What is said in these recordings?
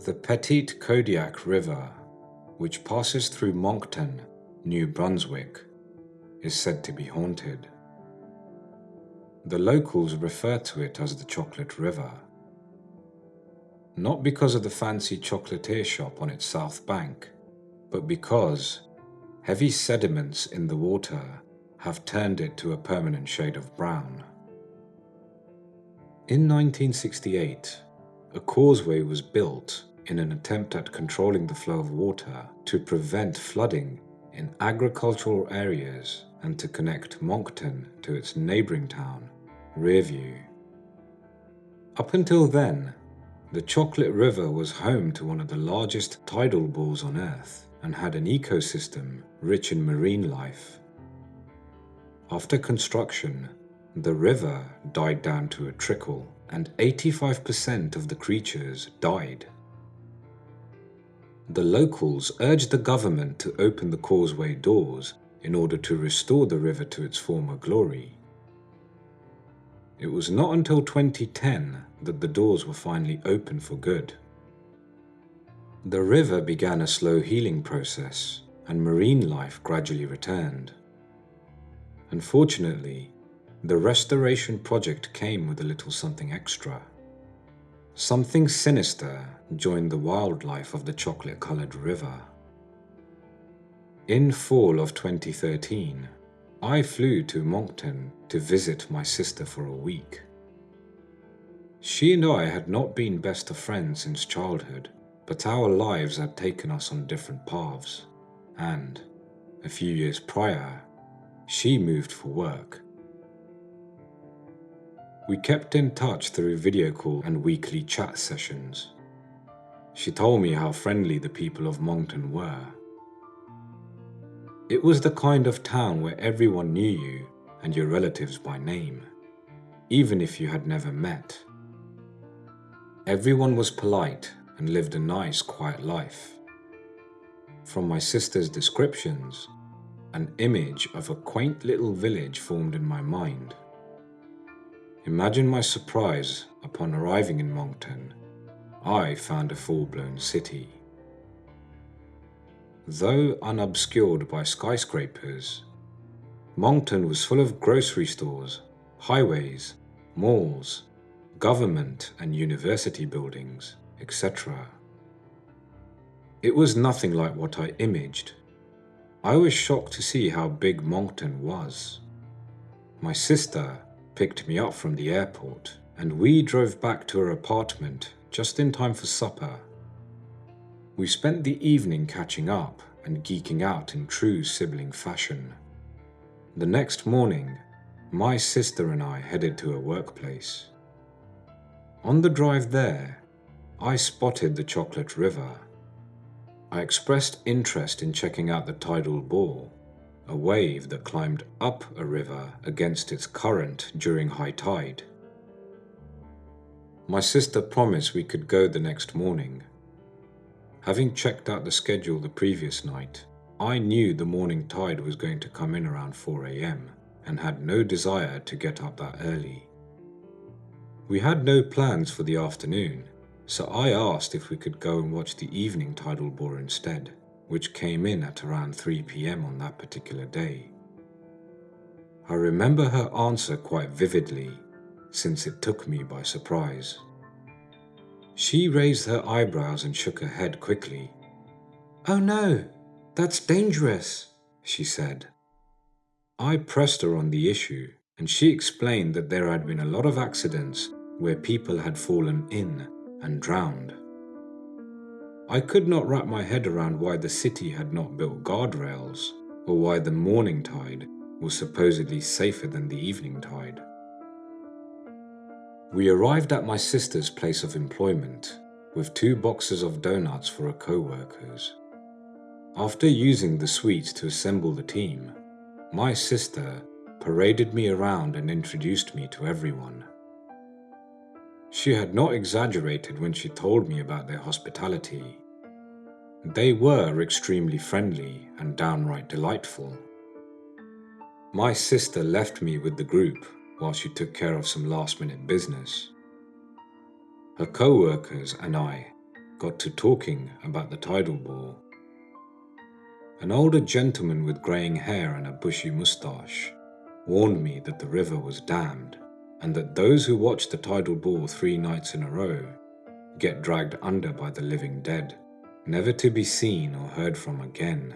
The Petite Kodiak River, which passes through Moncton, New Brunswick, is said to be haunted. The locals refer to it as the Chocolate River, not because of the fancy chocolatier shop on its south bank, but because heavy sediments in the water have turned it to a permanent shade of brown. In 1968, a causeway was built in an attempt at controlling the flow of water to prevent flooding in agricultural areas and to connect Moncton to its neighbouring town, Rearview. Up until then, the Chocolate River was home to one of the largest tidal bores on Earth and had an ecosystem rich in marine life. After construction, the river died down to a trickle, and 85% of the creatures died. The locals urged the government to open the causeway doors in order to restore the river to its former glory. It was not until 2010 that the doors were finally opened for good. The river began a slow healing process, and marine life gradually returned. Unfortunately, the restoration project came with a little something extra. Something sinister joined the wildlife of the chocolate-coloured river. In fall of 2013, I flew to Moncton to visit my sister for a week. She and I had not been best of friends since childhood, but our lives had taken us on different paths, and, a few years prior, she moved for work. We kept in touch through video call and weekly chat sessions. She told me how friendly the people of Moncton were. It was the kind of town where everyone knew you and your relatives by name, even if you had never met. Everyone was polite and lived a nice, quiet life. From my sister's descriptions, an image of a quaint little village formed in my mind. Imagine my surprise upon arriving in Moncton. I found a full-blown city. Though unobscured by skyscrapers, Moncton was full of grocery stores, highways, malls, government and university buildings, etc. It was nothing like what I imaged. I was shocked to see how big Moncton was. My sister picked me up from the airport, and we drove back to her apartment just in time for supper. We spent the evening catching up and geeking out in true sibling fashion. The next morning, my sister and I headed to her workplace. On the drive there, I spotted the Chocolate River. I expressed interest in checking out the tidal bore, a wave that climbed up a river against its current during high tide. My sister promised we could go the next morning. Having checked out the schedule the previous night, I knew the morning tide was going to come in around 4 a.m. and had no desire to get up that early. We had no plans for the afternoon, so I asked if we could go and watch the evening tidal bore instead, which came in at around 3 p.m. on that particular day. I remember her answer quite vividly, since it took me by surprise. She raised her eyebrows and shook her head quickly. "Oh no, that's dangerous," she said. I pressed her on the issue, and she explained that there had been a lot of accidents where people had fallen in and drowned. I could not wrap my head around why the city had not built guardrails, or why the morning tide was supposedly safer than the evening tide. We arrived at my sister's place of employment with 2 boxes of donuts for her co-workers. After using the sweets to assemble the team, my sister paraded me around and introduced me to everyone. She had not exaggerated when she told me about their hospitality. They were extremely friendly and downright delightful. My sister left me with the group while she took care of some last-minute business. Her co-workers and I got to talking about the tidal bore. An older gentleman with greying hair and a bushy moustache warned me that the river was damned and that those who watch the tidal bore 3 nights in a row get dragged under by the living dead, never to be seen or heard from again.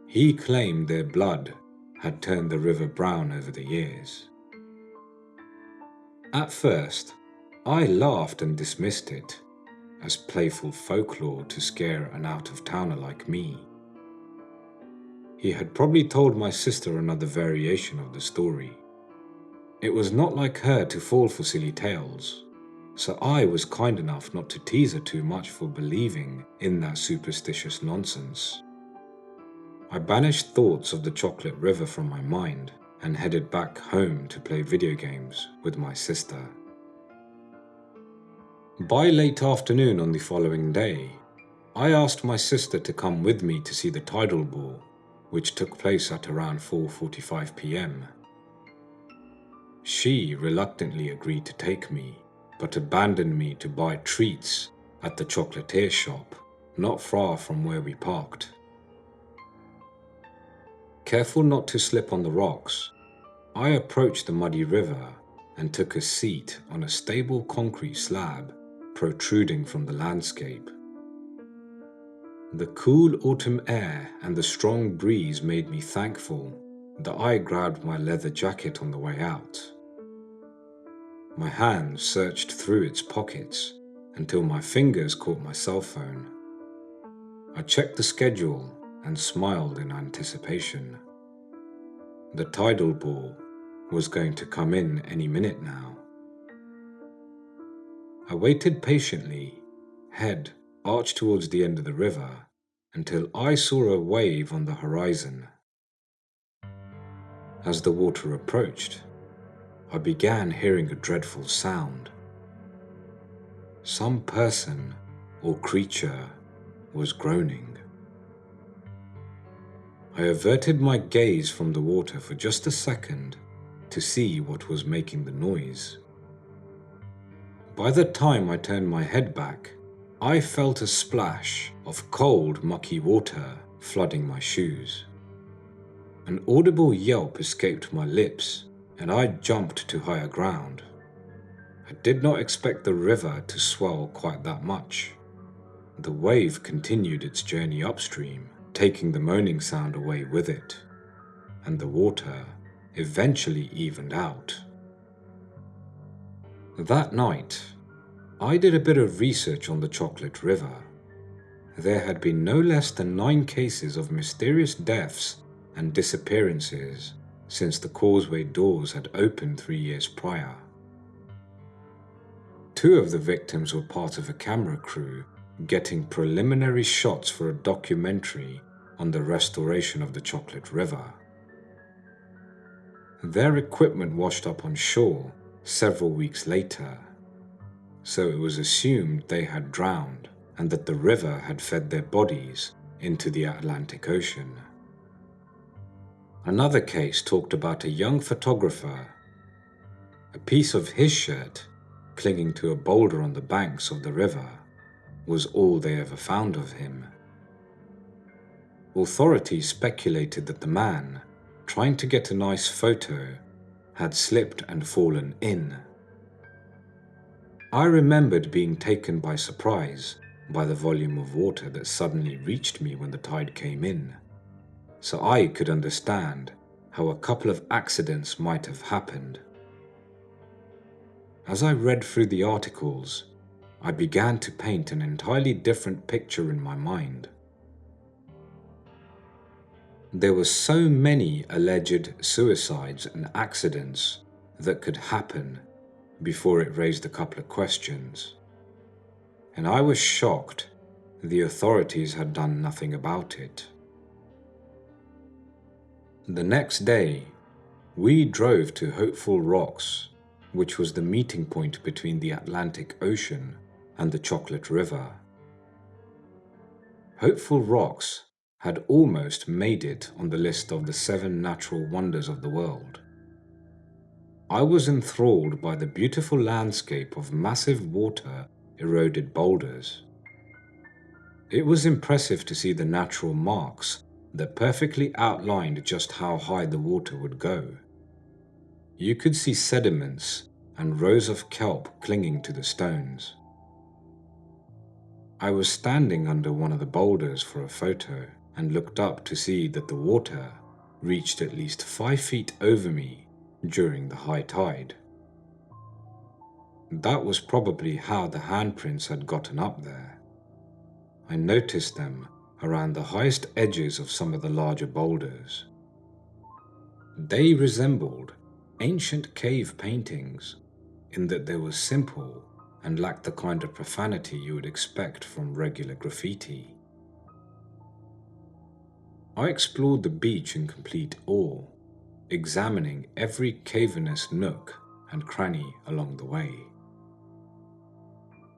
He claimed their blood had turned the river brown over the years. At first, I laughed and dismissed it as playful folklore to scare an out-of-towner like me. He had probably told my sister another variation of the story. It was not like her to fall for silly tales, so I was kind enough not to tease her too much for believing in that superstitious nonsense. I banished thoughts of the chocolate river from my mind and headed back home to play video games with my sister. By late afternoon on the following day, I asked my sister to come with me to see the tidal bore, which took place at around 4:45 p.m. She reluctantly agreed to take me, but abandoned me to buy treats at the chocolatier shop not far from where we parked. Careful not to slip on the rocks, I approached the muddy river and took a seat on a stable concrete slab protruding from the landscape. The cool autumn air and the strong breeze made me thankful that I grabbed my leather jacket on the way out. My hand searched through its pockets until my fingers caught my cell phone. I checked the schedule and smiled in anticipation. The tidal bore was going to come in any minute now. I waited patiently, head arched towards the end of the river, until I saw a wave on the horizon. As the water approached, I began hearing a dreadful sound. Some person or creature was groaning. I averted my gaze from the water for just a second to see what was making the noise. By the time I turned my head back, I felt a splash of cold, mucky water flooding my shoes. An audible yelp escaped my lips, and I jumped to higher ground. I did not expect the river to swell quite that much. The wave continued its journey upstream, taking the moaning sound away with it, and the water eventually evened out. That night, I did a bit of research on the Chocolate River. There had been no less than 9 cases of mysterious deaths and disappearances since the causeway doors had opened 3 years prior. 2 of the victims were part of a camera crew getting preliminary shots for a documentary on the restoration of the Chocolate River. Their equipment washed up on shore several weeks later, so it was assumed they had drowned and that the river had fed their bodies into the Atlantic Ocean. Another case talked about a young photographer. A piece of his shirt clinging to a boulder on the banks of the river was all they ever found of him. Authorities speculated that the man, trying to get a nice photo, had slipped and fallen in. I remembered being taken by surprise by the volume of water that suddenly reached me when the tide came in, so I could understand how a couple of accidents might have happened. As I read through the articles, I began to paint an entirely different picture in my mind. There were so many alleged suicides and accidents that could happen before it raised a couple of questions, and I was shocked the authorities had done nothing about it. The next day, we drove to Hopeful Rocks, which was the meeting point between the Atlantic Ocean and the Chocolate River. Hopeful Rocks had almost made it on the list of the 7 natural wonders of the world. I was enthralled by the beautiful landscape of massive water eroded boulders. It was impressive to see the natural marks that perfectly outlined just how high the water would go. You could see sediments and rows of kelp clinging to the stones. I was standing under one of the boulders for a photo and looked up to see that the water reached at least 5 feet over me during the high tide. That was probably how the handprints had gotten up there. I noticed them around the highest edges of some of the larger boulders. They resembled ancient cave paintings in that they were simple and lacked the kind of profanity you would expect from regular graffiti. I explored the beach in complete awe, examining every cavernous nook and cranny along the way.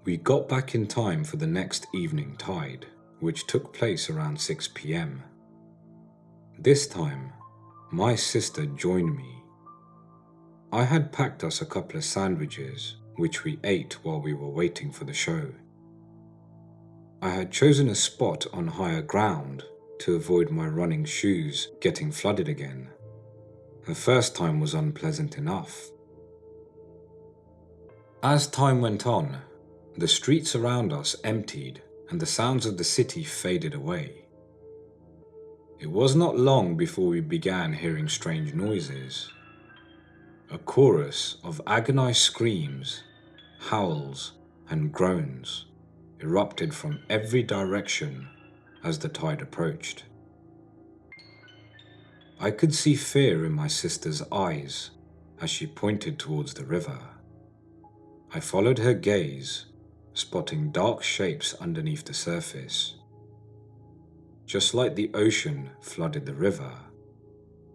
We got back in time for the next evening tide, which took place around 6 p.m. This time, my sister joined me. I had packed us a couple of sandwiches, which we ate while we were waiting for the show. I had chosen a spot on higher ground to avoid my running shoes getting flooded again. The first time was unpleasant enough. As time went on, the streets around us emptied and the sounds of the city faded away. It was not long before we began hearing strange noises. A chorus of agonized screams, howls, and groans erupted from every direction as the tide approached. I could see fear in my sister's eyes as she pointed towards the river. I followed her gaze, spotting dark shapes underneath the surface. Just like the ocean flooded the river,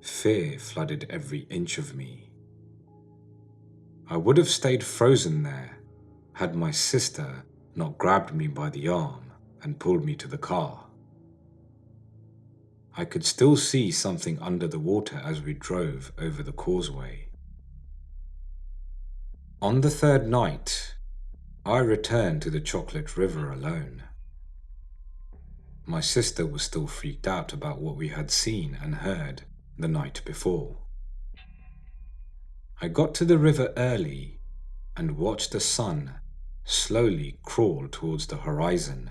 fear flooded every inch of me. I would have stayed frozen there had my sister not grabbed me by the arm and pulled me to the car. I could still see something under the water as we drove over the causeway. On the third night, I returned to the Chocolate River alone. My sister was still freaked out about what we had seen and heard the night before. I got to the river early and watched the sun slowly crawl towards the horizon,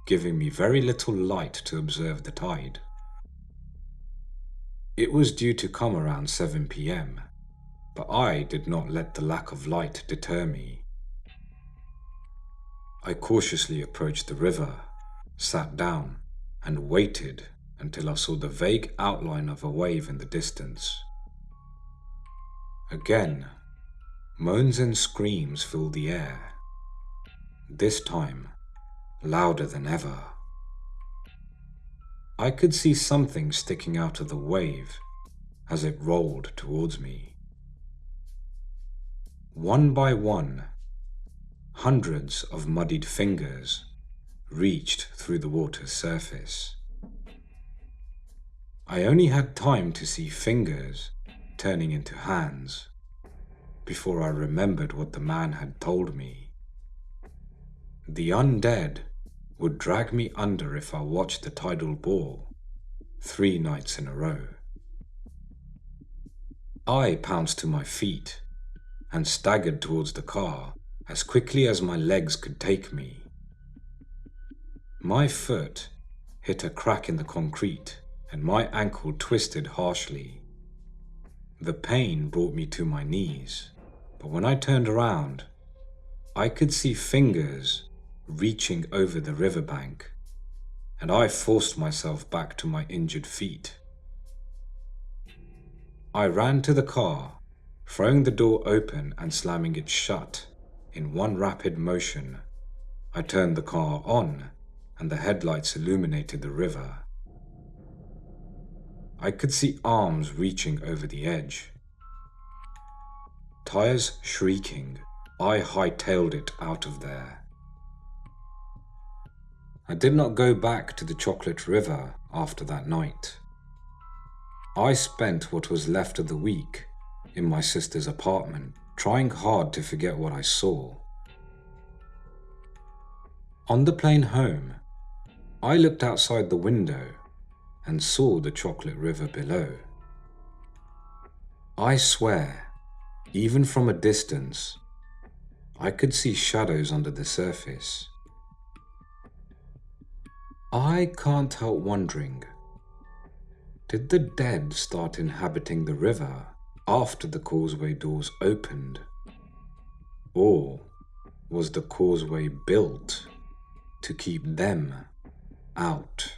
giving me very little light to observe the tide. It was due to come around 7 p.m, but I did not let the lack of light deter me. I cautiously approached the river, sat down, and waited until I saw the vague outline of a wave in the distance. Again, moans and screams filled the air, this time louder than ever. I could see something sticking out of the wave as it rolled towards me. One by one, hundreds of muddied fingers reached through the water's surface. I only had time to see fingers turning into hands before I remembered what the man had told me. The undead would drag me under if I watched the tidal ball 3 nights in a row. I pounced to my feet and staggered towards the car as quickly as my legs could take me. My foot hit a crack in the concrete and my ankle twisted harshly. The pain brought me to my knees, but when I turned around, I could see fingers reaching over the riverbank, and I forced myself back to my injured feet. I ran to the car, throwing the door open and slamming it shut in one rapid motion. I turned the car on, and the headlights illuminated the river. I could see arms reaching over the edge. Tires shrieking, I hightailed it out of there. I did not go back to the Chocolate River after that night. I spent what was left of the week in my sister's apartment, trying hard to forget what I saw. On the plane home, I looked outside the window and saw the chocolate river below. I swear, even from a distance, I could see shadows under the surface. I can't help wondering, did the dead start inhabiting the river after the causeway doors opened? Or was the causeway built to keep them out?